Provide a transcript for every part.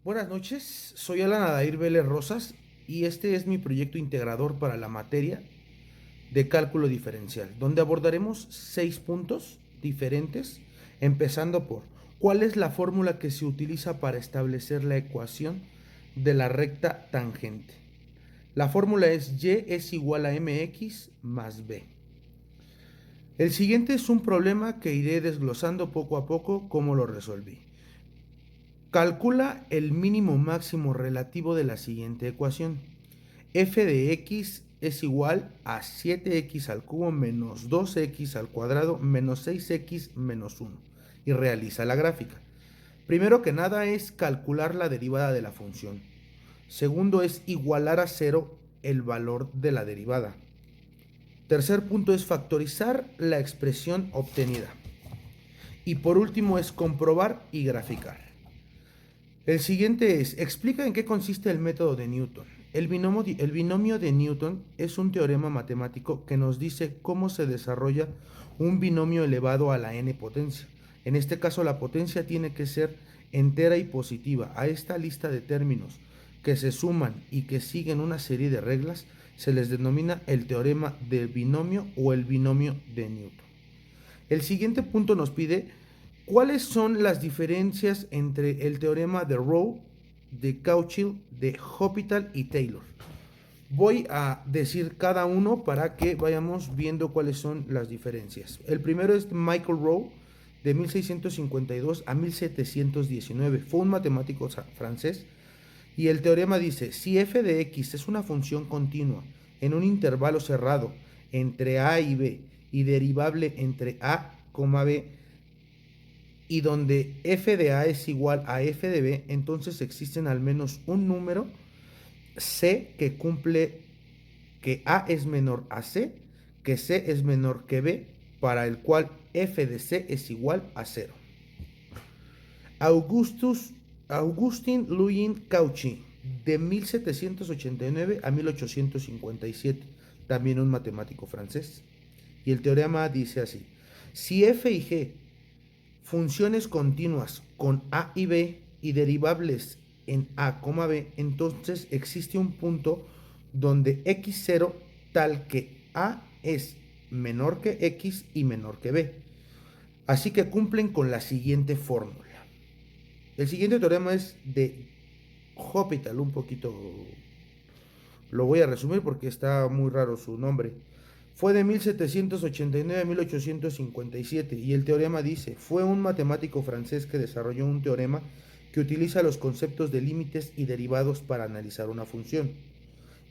Buenas noches, soy Alan Adair Vélez Rosas y este es mi proyecto integrador para la materia de cálculo diferencial, donde abordaremos 6 puntos diferentes, empezando por ¿cuál es la fórmula que se utiliza para establecer la ecuación de la recta tangente? La fórmula es y es igual a mx más b. El siguiente es un problema que iré desglosando poco a poco cómo lo resolví. Calcula el mínimo máximo relativo de la siguiente ecuación. F de x es igual a 7x al cubo menos 2x al cuadrado menos 6x menos 1. Y realiza la gráfica. Primero que nada es calcular la derivada de la función. Segundo es igualar a 0 el valor de la derivada. Tercer punto es factorizar la expresión obtenida. Y por último es comprobar y graficar. El siguiente es, explica en qué consiste el método de Newton. El binomio de Newton es un teorema matemático que nos dice cómo se desarrolla un binomio elevado a la n potencia. En este caso, la potencia tiene que ser entera y positiva. A esta lista de términos que se suman y que siguen una serie de reglas se les denomina el teorema del binomio o el binomio de Newton. El siguiente punto nos pide ¿cuáles son las diferencias entre el teorema de Rowe, de Cauchy, de Hospital y Taylor? Voy a decir cada uno para que vayamos viendo cuáles son las diferencias. El primero es Michael Rowe, de 1652 a 1719. Fue un matemático francés y el teorema dice, si f de x es una función continua en un intervalo cerrado entre a y b y derivable entre a, b, y donde f de a es igual a f de b, entonces existen al menos un número c que cumple que a es menor a c, que c es menor que b, para el cual f de c es igual a 0. Augustin Louis Cauchy, de 1789 a 1857, también un matemático francés. Y el teorema dice así, si f y g, funciones continuas con a y b y derivables en a, b, entonces existe un punto donde x0 tal que a es menor que x y menor que b. Así que cumplen con la siguiente fórmula. El siguiente teorema es de Hospital, un poquito lo voy a resumir porque está muy raro su nombre. Fue de 1789 a 1857 y el teorema dice, fue un matemático francés que desarrolló un teorema que utiliza los conceptos de límites y derivados para analizar una función.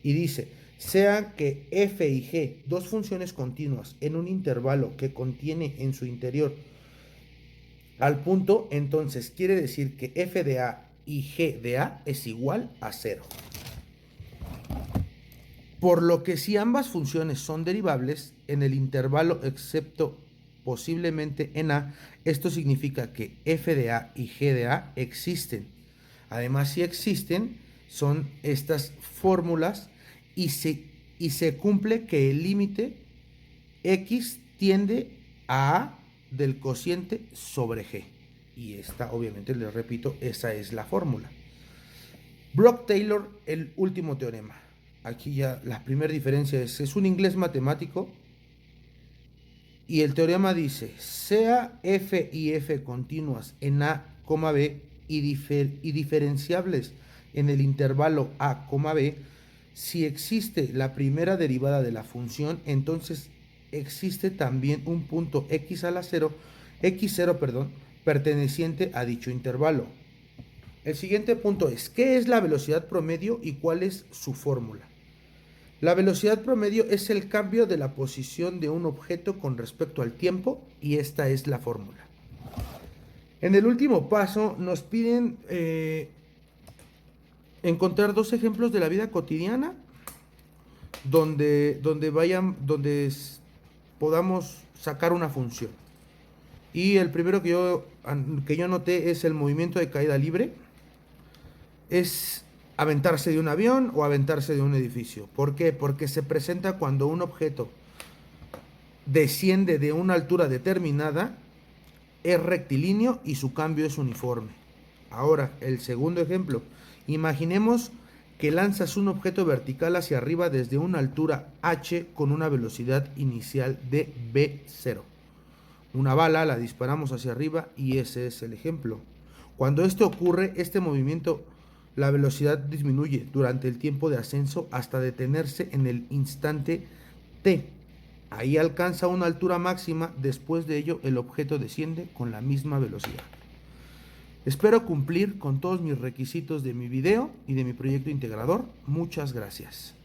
Y dice, sea que f y g, dos funciones continuas en un intervalo que contiene en su interior al punto, entonces quiere decir que f de a y g de a es igual a 0. Por lo que si ambas funciones son derivables en el intervalo excepto posiblemente en a, esto significa que f de a y g de a existen. Además, si existen, son estas fórmulas y se cumple que el límite x tiende a a del cociente sobre g. Y esta, obviamente, les repito, esa es la fórmula. Bloch-Taylor, el último teorema. Aquí ya la primera diferencia es un inglés matemático y el teorema dice, sea f y f continuas en a, b y diferenciables en el intervalo a, b, si existe la primera derivada de la función, entonces existe también un punto x0, perteneciente a dicho intervalo. El siguiente punto es, ¿qué es la velocidad promedio y cuál es su fórmula? La velocidad promedio es el cambio de la posición de un objeto con respecto al tiempo y esta es la fórmula. En el último paso nos piden encontrar dos ejemplos de la vida cotidiana donde podamos sacar una función. Y el primero que yo noté es el movimiento de caída libre. Es aventarse de un avión o aventarse de un edificio. ¿Por qué? Porque se presenta cuando un objeto desciende de una altura determinada, es rectilíneo y su cambio es uniforme. Ahora, el segundo ejemplo. Imaginemos que lanzas un objeto vertical hacia arriba desde una altura h con una velocidad inicial de v0. Una bala la disparamos hacia arriba y ese es el ejemplo. Cuando esto ocurre, este movimiento, la velocidad disminuye durante el tiempo de ascenso hasta detenerse en el instante t. Ahí alcanza una altura máxima, después de ello el objeto desciende con la misma velocidad. Espero cumplir con todos mis requisitos de mi video y de mi proyecto integrador. Muchas gracias.